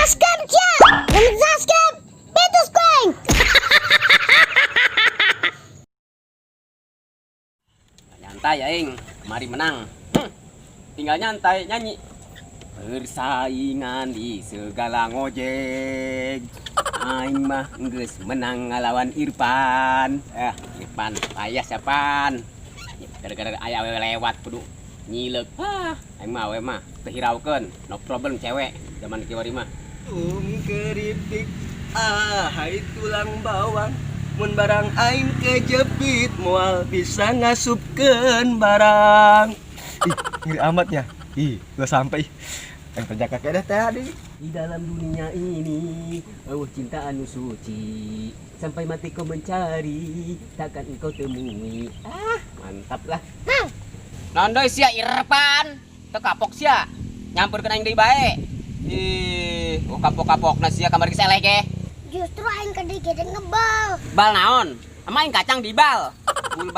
subscribe siya! Kung subscribe, betos koeng! Nyantai aing, mari menang. Tinggal nyantai nyanyi. Persaingan di segala ngojek. Aing mah geus menang ngalawan Irfan. Irfan payah siapaan. Gara-gara aya we lewat kudu nyileuk. Aing mah we mah tehiraukeun, no problem cewek zaman kiwari mah. Keripik hai tulang bawang mun barang aing kejepit moal bisa ngasupkeun barang. Ngeri amatnya. Gua sampai. Yang terjaga kayak tadi. Di dalam dunia ini, cinta anu suci. Sampai mati kau mencari, takkan engkau temui. Mantap lah. Nondoy sia Irfan, teu kapok sia. Nyamperkeun aing deui bae. Kapok-kapokna sia kamari seleh ge. Justru aing kadikit ngebal. Bal naon? Ama aing kacang di bal. Bul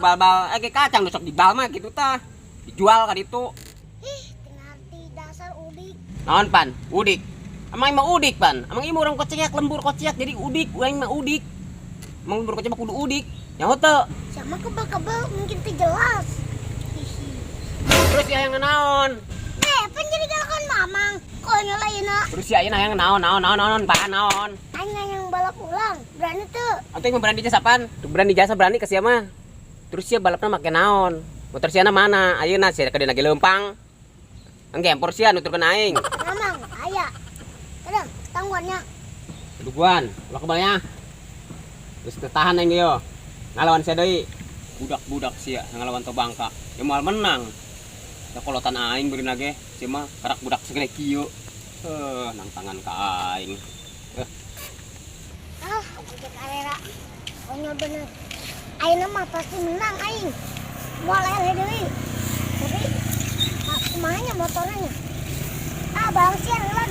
bal. Ge kacang nusok di bal mah gitu tah. Dijual ka ditu. Ngerti dasar udik. Naon pan? Udik. Amang mah udik pan. Amang ieu urang kociak lembur kociak jadi udik, urang mah udik. Amang lembur kociak mah kudu udik. Nyaho teu? Sama kebal-kebal mungkin teu jelas. Terus ya yang naon? Pan jadi galakan mamang. Konyol ayeuna. Terus ya yang naon pan naon? Aing yang balap ulang. Berani tuh. Atuh yang berani jasa pan? Tuh berani jasa berani ka sia mah. Terus sia balapna make naon? Motor sia mana? Ayeuna sia ka dina ge leumpang. Anggempor sia nuturkeun aing. Mamang, aya. Kadang tangguannya. Duguan, ulah kebalnya. Terus tertahan aing yo. Ngalawan sia deui. Budak-budak sia ngalawan teu bangka. Ya moal menang. Da kolotan aing beurina ge, sia mah karak budak segede kieu. Nang tangan ka aing. Ojek arera. Konyol bener. Ayeuna mah pasti menang aing. Moal eleh deui. Tapi kumanya motornya. Bang sia euleun.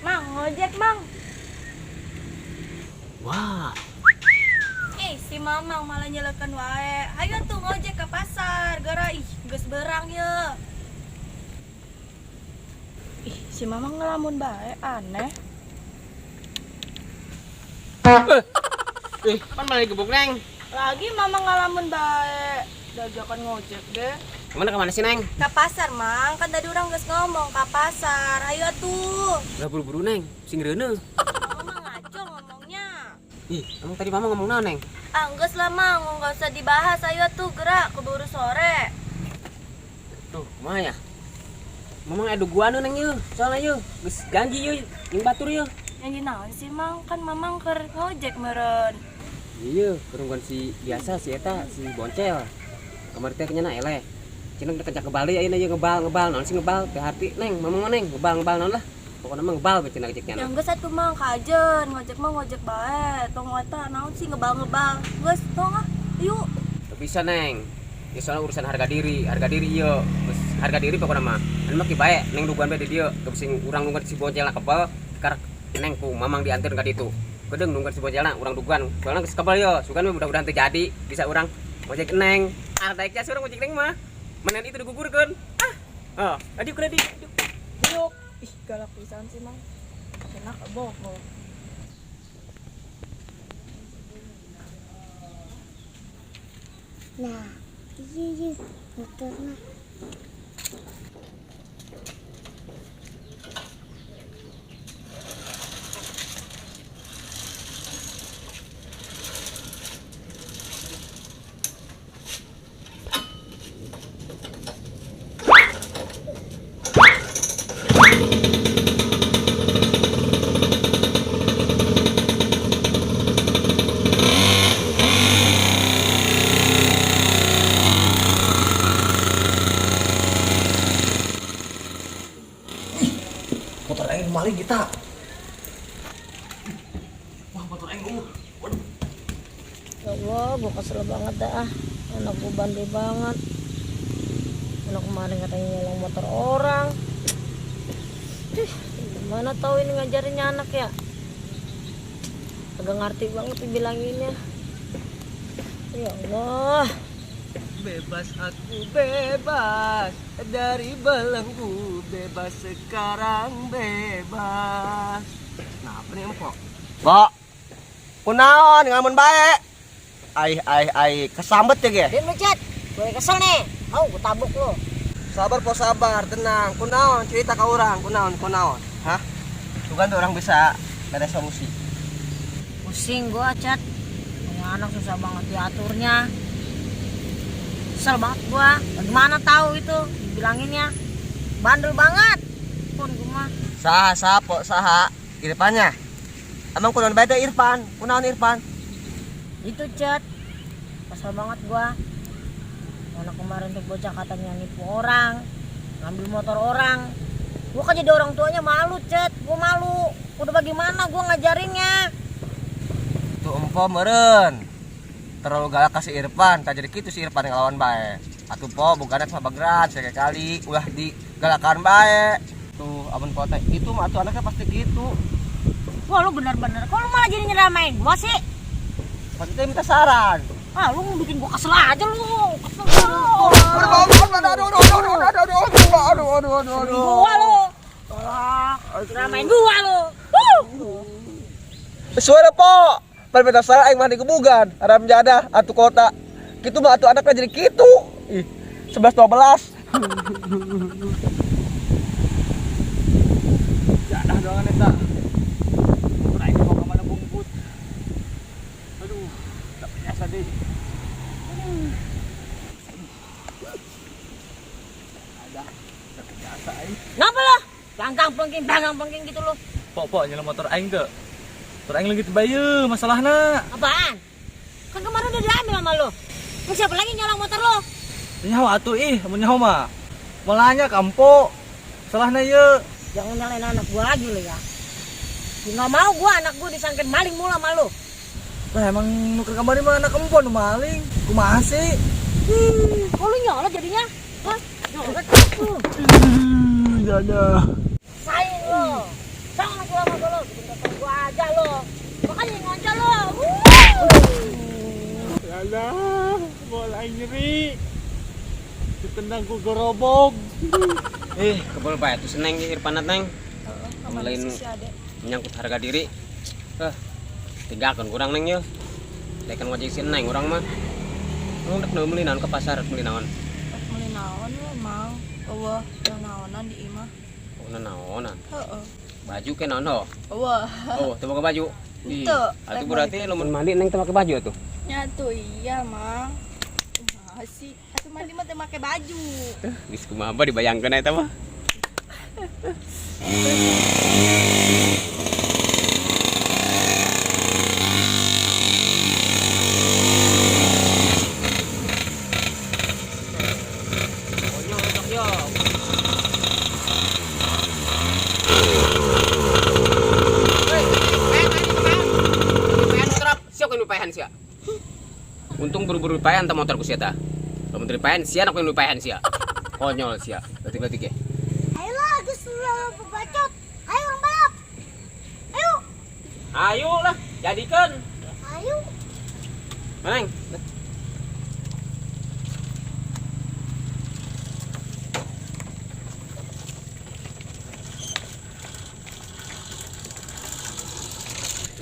Mang, ngojek mang. Wah, Si mamang malah nyelekan wae. Ayo tuh ngojek ke pasar. Gara geus berang ye. Si mamang ngelamun bae aneh. pan malah digebuk neng. Lagi mamang ngelamun bae. Dajakan ngojek deh. Kemana sih neng? Ke pasar mang, kan tadi orang geus ngomong ke pasar. Ayo tuh. Udah buru-buru neng, sing reuneuh. Mamang ngaco ngomongnya. Emang tadi mama ngomong naon neng? Geus lah mang, nggak usah dibahas. Ayo tuh gerak keburu sore. Tuh, kumaha ya? Mamang adu gua neng yeuh, soalnya yeuh, geus janji yeuh, jeung batur yeuh. Yang naon sih mang, kan mamang keur ngojek meureun. Iya, perungguan si biasa si eta si Boncel. Kamari teh kenyana eleh. Cenah udah kecak ke Bali ayeuna ieu ngebal naon sih ngebal teh hati neng, mamang neng ngebal naon lah. Pokokna mah ngebal we cenah keceknya. Yang geus atuh mang kajen, ngojek mah ngojek bae. Tong eta naon sih ngebal. Geus tong yuk. Teu bisa neng. Ya soalnya urusan harga diri ieu. Geus harga diri pokokna mah. Anu mah ki bae neng duguan bae di dieu. Gebsing urang nungguan si Boncel kebal karak neng ku mamang dianteun ka ditu. Gedeng nungguan si Bocelna urang duguan. Soalna geus kebal yo, sugan mah mudah-mudahan teu jadi bisa urang ngojek neng. Daek jas urang ngojek neng mah. Menen itu digugurkeun. Adik kudu di. Yuk. Ih, galak pisan sih mang. Enak bohong. Nah, iya motornya. Motor aing maling kita. Wah, motor aing Ya Allah, gue kesel banget dah. Anak gue bandel banget. Anak kemarin katanya nyolong motor orang. Gimana tahu ini ngajarinnya anak ya? Agak ngerti banget dibilanginnya. Ya Allah. bebas, aku bebas dari belenggu, bebas sekarang bebas. Nah, apa nih empok? Mbak, kunaon ngamun bae? Ai kesambet ya ge. Diam lu Cet, gue kesel nih. Mau gue tabuk lu. Sabar po sabar, tenang. Kunaon cerita ka urang, kunaon. Hah? Tuh kan orang bisa ada solusi. Pusing gua Cet. Punya anak susah banget diaturnya. Kesel banget gua. Bagaimana tahu itu dibilanginnya. Bandel banget. Pun gua mah. Saha Irfannya. Emang kunaon bae teh Irfan? Kunaon Irfan? Itu Cet. Kesel banget gua. Anak kemarin tuh bocah katanya nipu orang, ngambil motor orang. Gua kan jadi orang tuanya malu Cet. Gua malu. Udah bagaimana gua ngajarinnya. Tuh empo meureun. Terlalu galak kasih Irfan, tak jadi gitu si Irfan yang lawan bae. Atuh po bukannya sama bagrat sekali ulah digalakan bae. Tuh amun po teh itu mah atuh anaknya pasti gitu. Wah lu bener-bener. Kok lu malah jadi nyeramain gua sih? Pasti teh minta saran. Ah lu bikin gua kesel aja lu. Kesel lu. Gua lu. Nyeramain gua lu. Suara po. Perbedaan salah aing mah dikebugan, aram jadah atuh kota. Kitu mah atuh anaknya jadi kitu. Ih, 11-12. Jadah doang eta. Motor aing mau kemana bungkut. Aduh, tak biasa deh. Ada, tak biasa aing. Ngapa lu? Banggang pengking gitu lu. Pok nyala motor aing ke. Motor aing lagi tebayu masalahna. Apaan? Kan kemarin udah diambil sama lu. Lu siapa lagi nyalang motor lu? Nyaho atuh mun nyaho mah. Molanya kampo. Salahna ye. Jangan nyalain anak gua lagi lu ya. Nggak mau gua anak gua disangkin maling mulu sama lu. Lah emang nuker kamari mah anak empon nu maling. Kumaha sih? Kok lu nyolot jadinya? Hah? Nyolot? Dadah. Saing lu. Jangan gua sama gua lu. Bikin motor gua aja lu. Makanya ngoncol lu. Yalah, bola nyeri. Ditendang ku gerobok. Kebal bae tuh seneng Irfanat neng. Lain menyangkut harga diri. Tinggalkan kurang neng yo. Lekan wajib si neng urang mah. Lu udah meuli naon ke pasar, meuli naon? Meuli naon we mau. Eueuh, naonan di imah. Oh, naonan. Heeh. Baju ke naon ho? Eueuh. Oh, teu pakai baju. Teu. Atuh berarti lamun mandi neng teu make baju atuh. Nyatu iya, Mang. Kumaha sih? Atuh mandi mah teu make baju. Geus kumaha ba dibayangkeun eta mah. Untung buru-buru payan ta motorku sia ta. Lamun teu payan sia nak payan sia. Konyol sia. Detik-detik ya. Ayolah, geus bacot. Ayo orang balap. Ayo. Ayo lah, jadikan. Ayo. Maneng.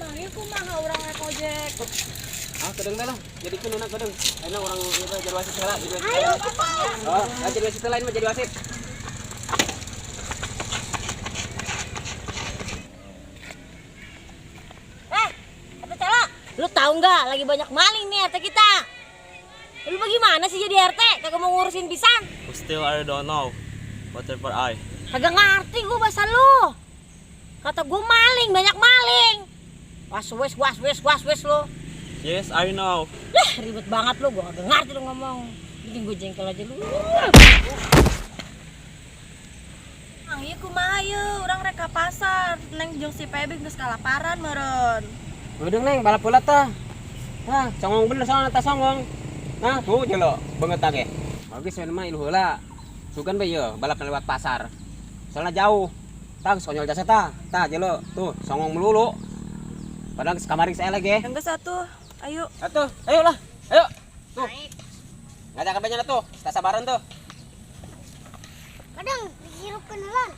Mang, ieu kumaha urang rek ojek? Kedeng teh lah. Jadikan enak kedeng. Enak orang ieu jadi wasit heula, jadi wasit. Ayo cepat. Oh, jadi wasit lain mah jadi wasit. Apa cala? Lu tahu nggak lagi banyak maling nih RT kita. Lu bagaimana sih jadi RT? Kagak mau ngurusin pisan. Still I don't know. Whatever I. Kagak ngerti gua bahasa lu. Kata gua maling, banyak maling. Was wes lu. Yes, I know. Lah, ribet banget lu, gua kagak ngerti lu ngomong. Bikin gua jengkel aja lu. Mang, ieu kumaha ieu? Urang rek ka pasar. Neng jeung si Pebing geus kalaparan meureun. Udah neng balap pula tah. Nah, songong bener soalnya tah songong. Nah, tuh jelo beungeut ge. Bagus we mah ilu heula. Sugan bae ieu balap lewat pasar. Soalnya jauh. Tah konyol jasa tah. Tah jelo tuh songong melulu. Padahal kamari saya lagi. Geus atuh. Ayo. Atuh, ayolah. Ayo. Tuh. Ngajak banyak tuh, kita sabaran tuh. Kadang dihirup kenalan.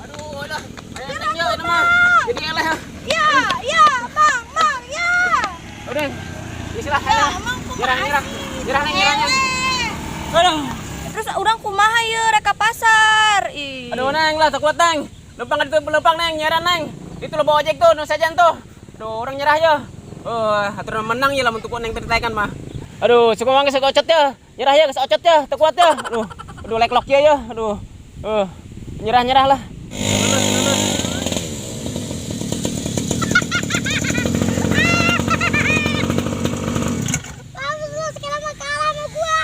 Aduh, udah. Ayo neng yo, ini mah. Jadi eleh ya. Ya, Mang, ya. Udah. Istilah ayo. Nyerah neng, nyerahnya. Aduh. Terus urang kumaha ye rek ka pasar. Ih. Aduh neng lah, tak kuat neng. Lempang itu lempang neng, nyerah neng. Itu lo bawa ojek tuh, no sajan tuh. Aduh, orang nyerah ya. Aturan menang ya lah untuk neng tertaikan mah. Aduh, suka wangi suka ocot ya. Nyerah ya, kes ocot ya, tak kuat ya. Aduh leklok ya. Aduh. Nyerah lah. Lu sekarang mah kalah sama gua.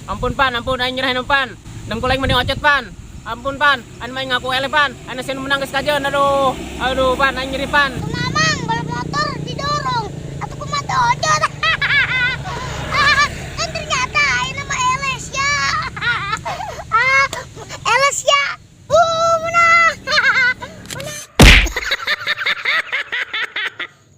Ampun pan, ampun, ayo nyerahin pan. Dengkul lagi mending ocot pan. Ampun pan, an main ngaku ele pan. An sen menang geus kajeun, aduh pan, ayo nyeri pan.